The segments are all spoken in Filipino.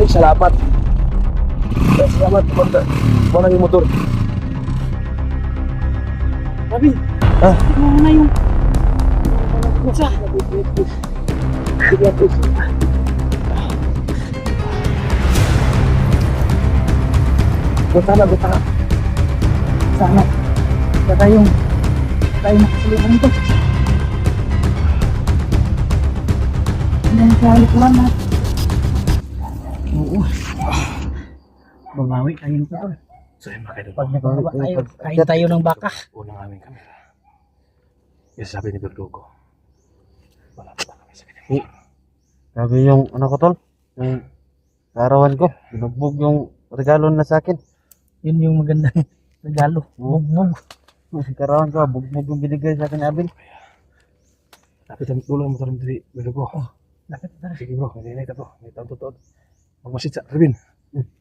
salamat. Salamat, Commander. Mo na yung motor. Sabi, Ah, tignan mo na yung sa Buta na. sana. Tayong makasulungan ito. Ang salit lang na. Oo. Babawi tayo nito. So yun mga kaidol. Pag nagbabawa tayo, kain tayo ng baka. Unang aming kamera. Kasi sabi ni Verdugo, wala pa kami sa kanya. Sabi yung ano ko tol, yung karawan ko, binugbog yung regalo na sa akin. Yun yung magandang regalo. Bugbog. Karawan ko, bugbog yung binigay sa akin ni Abel. Lapit ang tulo ang motor ni Verdugo. Lapit na. Sige bro, hindi na ito. May taon totoo. Magmasid sa Rubin.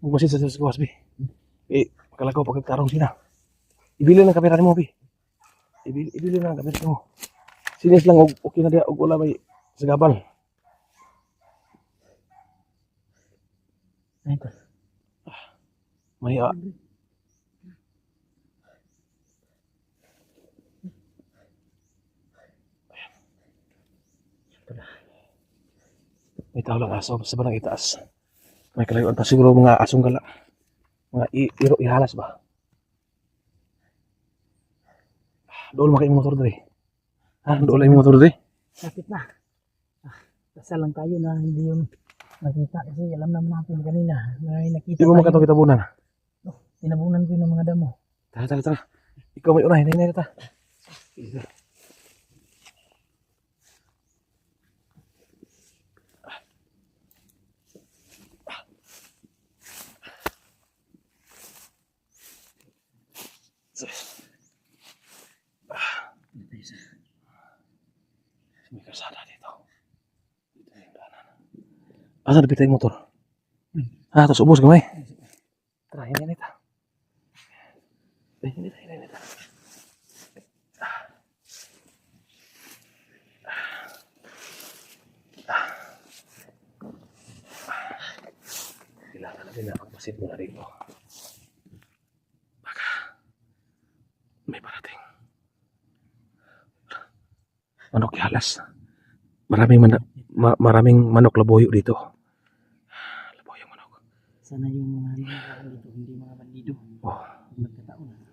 Magmasid sa gawas, Bi. Akala ko pagkakarong sina. Ibili lang kamera ni mo, Bi. Ibili lang kamera mo. Sinis lang, okay na dia. Og wala may sagabal. Ito. May may tao lang aso sa barang itaas. May kalayuan pa siguro mga asong gala. Mga iro ihalas ba? Doon makain motor dre. Doon lang yung motor dre. Lapit na. Dasal lang tayo na hindi yung nakita kasi alam naman natin kanina. May nakita Di mo makataw kita bunan. Tinabunan ko yung ng mga damo. Tara. Ikaw may unay, hinay ta. May kalsada dito. Dito yung daanan. Asa na pitay motor? Tapos ubos gamay. Tara, hinay ta. Hinay ta. Kailangan natin na pagpasid mo na rito. Baka may parating. Manok ihalas. Maraming manok laboyo dito. Laboyo manok. Sana yung mga dito, hindi mga bandido. Oh. Magkataon.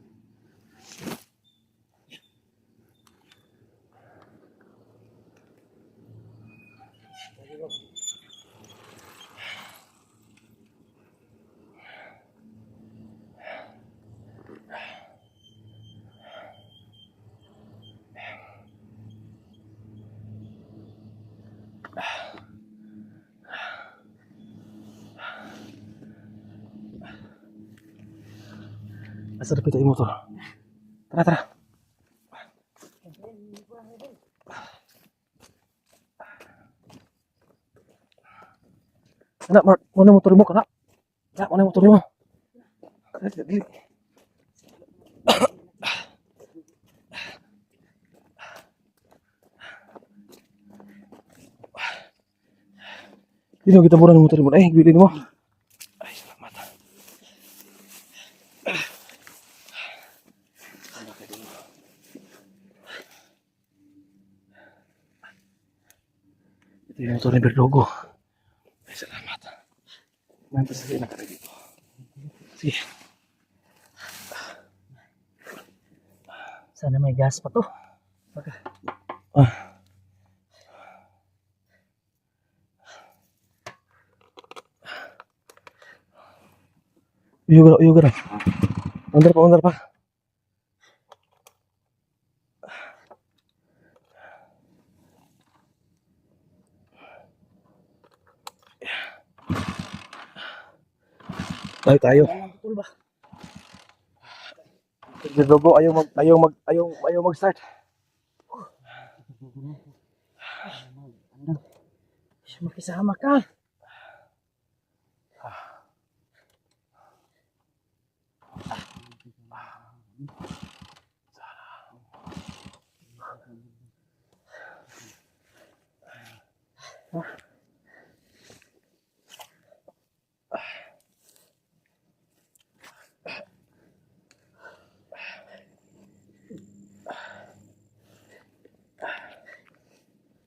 Asa na pitay motor? Tara. Anak, mana motor mo kana? Anak, mana motor mo? Dili. Dino kita buran motor mo. Bilin mo. Ay, salamat. Ito yung motor ni Verdugo. Ay, salamat. Mantas na na kami dito. Sige. Sana may gas pa to. Baka. Uyo gara. Undar pa. Tayo. Betul ba? Verdugo ayaw mag-start. Makisama ka.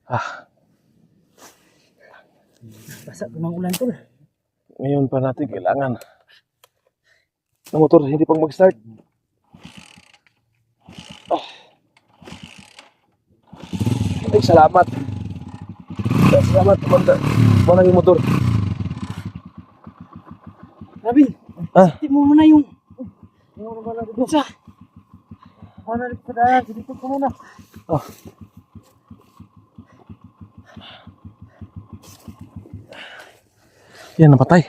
Ah, Basa ko ng ulan tol. ngayon pa natin kailangan ng motor hindi pang mag-start. Ah. Ay, salamat. Salamat, kumanda. Wala yung motor. Rabin, Ah, hindi mo muna yung bulsa. Ano rin sa daan, dito ko muna. oh. Yan, napatay.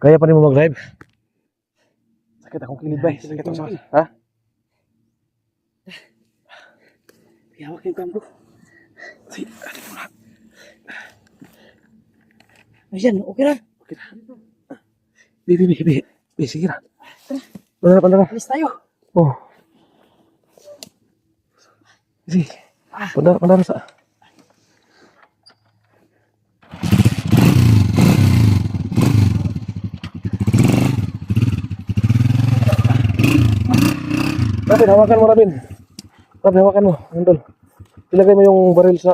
Kaya pa rin mo mag-drive? Sakit akong kilid ba? Sakit akong sakit. Ha? Hawak yung kampo. Sige, atin mo na. Ayan, okay na. Okay na. Bi, sige na. Pandara. Alis tayo. Oh. Sige. Pandara sa. Rabin, hawakan mo, Rabin. Rabin, hawakan mo. Handol. Ilagay mo yung baril sa...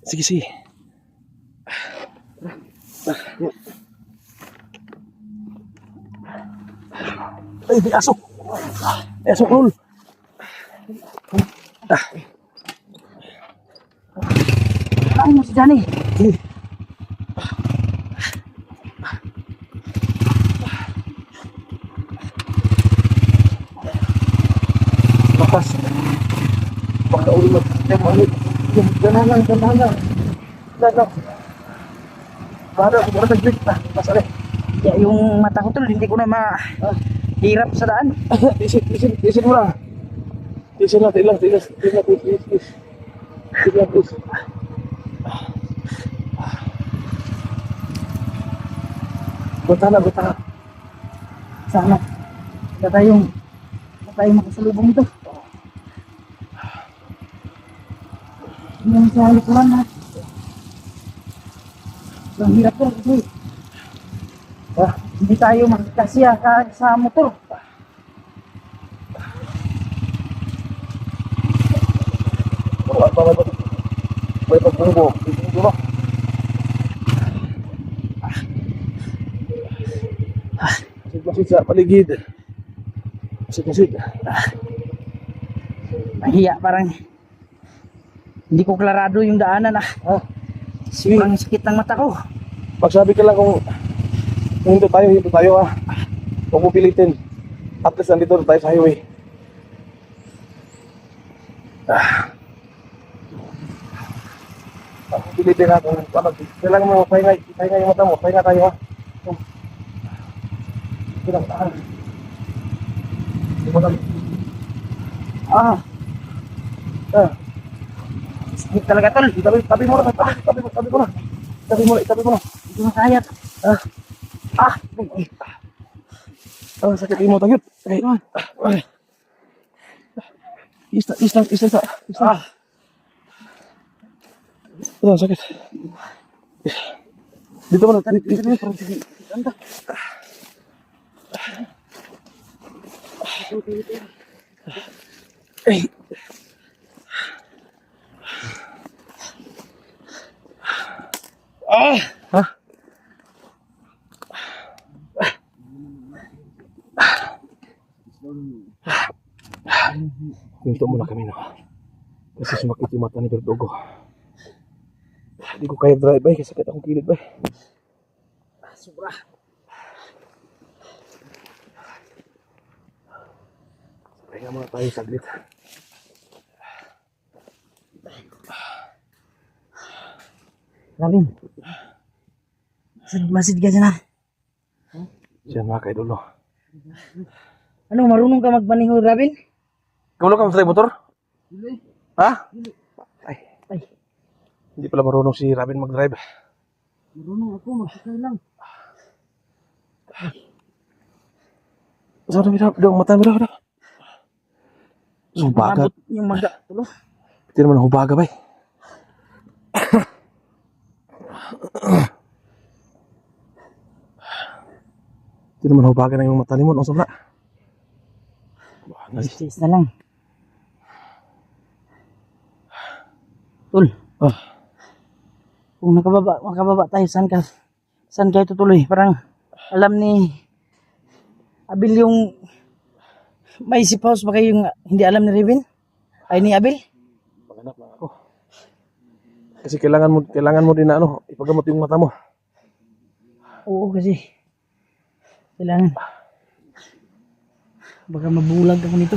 Sige. Ay, di aso. Aso, Rul. Kain mo si Johnny. Sige. Lakas. Baka ulo mo. Ganahan lang. Lakas. Para nag-click na. Masali. Ya, yung mata ko tol, hindi ko na hirap sa daan. Tisin mo lang. Tiis. Buta na. Sana. Wala tayong makasalubong ito. Yung sa likuran na. Ang hirap ko kasi hindi tayo makikasya sa motor. May pagbubo. Dito ba? Masid sa paligid. Masid. Mahiya, parang hindi ko klarado yung daanan Sobrang sakit ng mata ko. Magsabi ka lang kung hindi tayo Huwag mo pilitin. At least nandito tayo sa highway. Huwag mo pilitin kung kailangan mo pahinga yung mata mo. Pahinga tayo Bilang tahan. Sakit talaga tol. Tabi mo na. Tabi mo na. Hindi ko makayat. Sakit mo tagyot. Isa. Sakit. Dito mo na. Minto muna kami kasi sumakit yung mata ni Berdugo. Hindi ko kaya drive kasi sakit akong kilid Sobra. Pahinga muna tayo saglit. Rabin. Masid ka dyan Siyan mga kaidolo. Ano, marunong ka magmaneho, Rabin? Kamalo ka mag-drive motor? Ha? Ay. Hindi pala marunong si Robin mag-drive. Marunong ako, magsakay lang. Saan na daw mata mo daw. Hubaga. Yung maga, tulo. Hindi naman hubaga ba Hindi naman hubaga na yung mata ni mo. Ang sobra. Nice. Tiis na lang. Tol. Ah. Kung makababa tayo, saan kayo tutuloy? Parang alam ni Abil yung may safe house ba kayo yung hindi alam ni Revin? Ay ni Abil? Maghanap lang ako. Kasi kailangan mo din na ano, ipagamot yung mata mo. Oo kasi kailangan. Baka mabulag ako nito.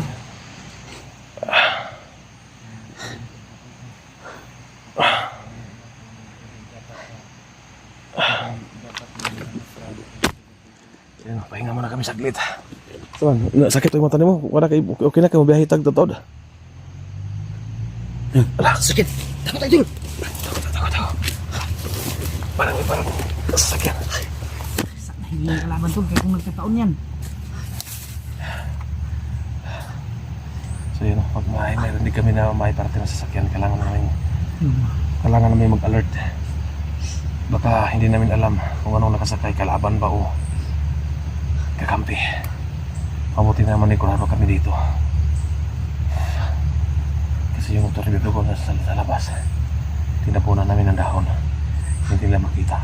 Yan, pahinga muna kami saglit. Tuan, sakit yung mata mo. Wala kay okay na kay mabiyahe tag totoo. Ala, Sakit. Takot tayo dul. takot. Parang sasakyan. Sana hindi yung kalaban tol kaya kung nagkataon yan. So yun, pag mayroon din kami na may parte ng sasakyan, kailangan namin mag-alert. Baka hindi namin alam kung anong nakasakay, kalaban ba o kakampi. Mabuti naman ikurado kami dito. Kasi yung motor dito ko nasa labas. Tinapunan namin ng dahon. Hindi nila makita.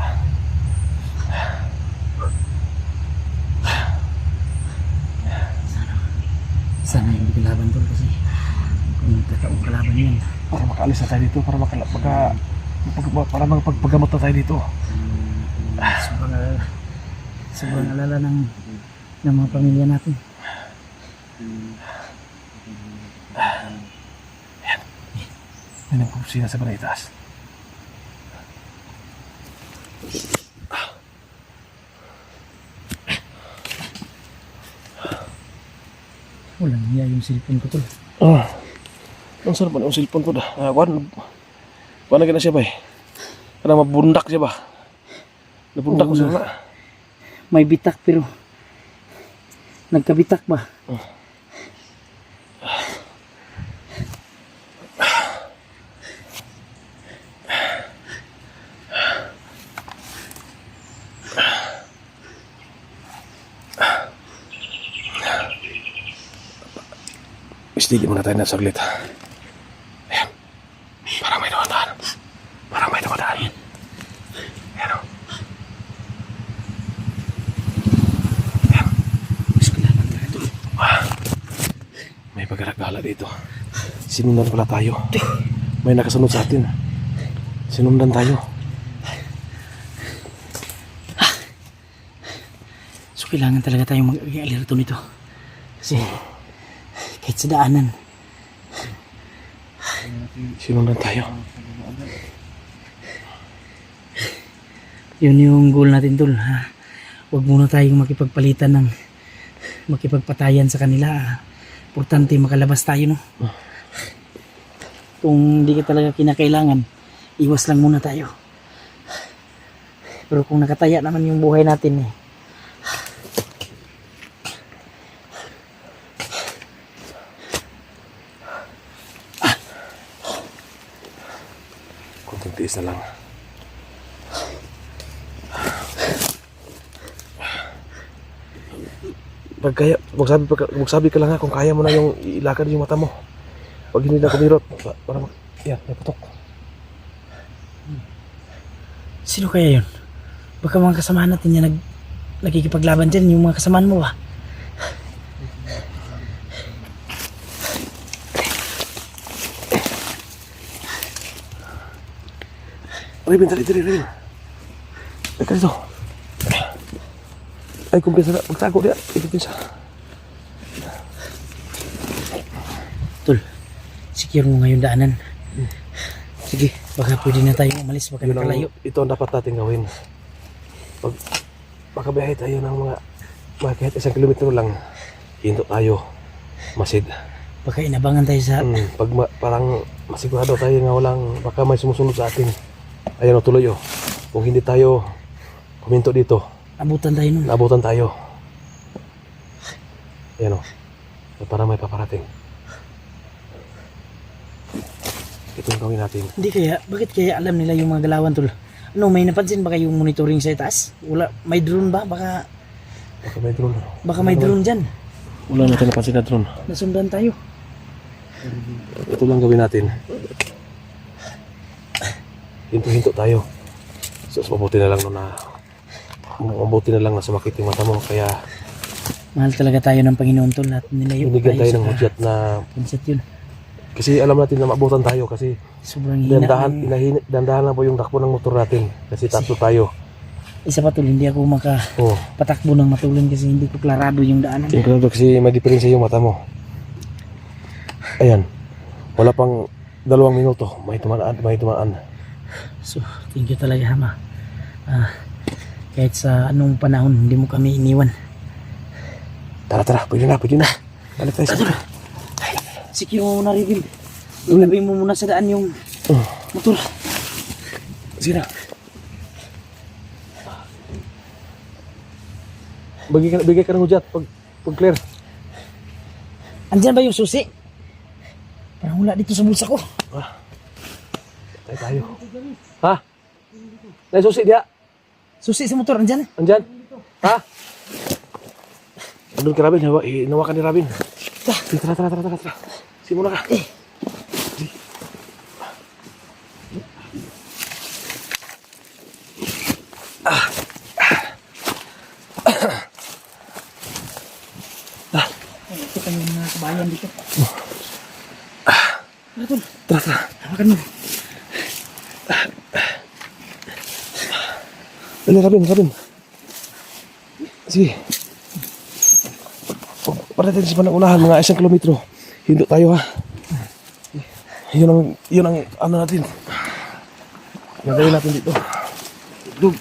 Sana hindi kalaban tol kasi kung nagkataon kalaban yan. Para makaalis na tayo dito, para magpagpagamot na tayo dito. Sobrang alala ng mga pamilya natin. May nagpupsina sa Banaitas. Walang niya yung cellphone ko tol. Ang sarap man yung cellphone ko dah. Kuan na gina siya ba eh. Karena mabundak siya ba. Nabundak ko siya na. May bitak pero nagkabitak ba? Istigil muna tayo na saglit. Ayan. Parang may dumadaan. Ayan o. May pagkaragala dito. Sinundan pala tayo. May nakasunod sa atin. Sinundan tayo. So kailangan talaga tayong mag-alerto nito. Kasi kahit sa daanan. Sinundan tayo. Yun yung goal natin tol. Ha? Huwag muna tayong makipagpatayan sa kanila. Importante makalabas tayo no. Kung hindi ka talaga kinakailangan, iwas lang muna tayo. Pero kung nakataya naman yung buhay natin Kunting tiis na lang. Magsabi ka lang ha kung kaya mo na yung ilakad yung mata mo. Pag hindi na kumirot, para yan, may putok. Sino kaya yun? Baka mga kasamahan natin yan nagkikipaglaban dyan, yung mga kasamahan mo ba? Revin, dali, Revin. Teka dito. Ay, kumpinsa na. Magtago dia. Kumpinsa. Tol, secure mo ngayon daanan. Sige, baka pwede na tayong umalis, baka nakalayo. Ito ang dapat natin gawin. Pag makabiyahe tayo ng mga kahit 1 kilometro lang, hinto tayo. Masid. Baka inabangan tayo sa... Parang masigurado tayo nga baka may sumusunod sa atin. Ayan o, tuloy o. Kung hindi tayo huminto dito, Abutan tayo nun. Abutan tayo. Ayan o. Para may paparating. Itong gawin natin. Hindi kaya, bakit kaya alam nila yung mga galawan tol? Ano, may napansin ba kayong monitoring sa itaas? Wala, may drone ba? Baka may drone. may drone dyan. Wala natin napansin na drone. Nasundan tayo. Ito lang gawin natin. Hinto-hinto tayo. So, mabuti na lang no na mabuti na lang na sumakit yung mata mo. Kaya Mahal talaga tayo ng Panginoon tol at nilayo binigyan tayo ng sa hudyat na Pinset yun. kasi alam natin na maabutan tayo kasi Sobrang hina. dandahan lang po yung takbo ng motor natin kasi tatlo tayo. Isa pa tol, hindi ako Oh, makapatakbo ng matulin kasi hindi ko klarado yung daanan. tingnan kasi may diferensya yung mata mo. Ayan. Wala pang 2 minuto. May tumaan. So, thank you talaga Hama. Kahit sa anong panahon, hindi mo kami iniwan. Tara, pwede na. Balik tayo sa Secure mo muna Rivin. Ilagay mo muna sa daan yung motor. Sige na. Bigay ka ng hudyat pag clear. Andyan ba yung susi? Parang wala dito sa bulsa ko. Tayo. Ha? Nasusi dia. Susi sa motor, andyan. Andyan. Ha? Andun ka Rabin. Inawakan ni Rabin. Tara. Simula ka. Ito kami mga kabayan dito. Tara. Hawakan mo. Dali Rabin. Sige. Parating sa panaunahan, mga 1 kilometro. Hinto tayo ha. Yun ang ano natin. Nagawin natin dito. Dug.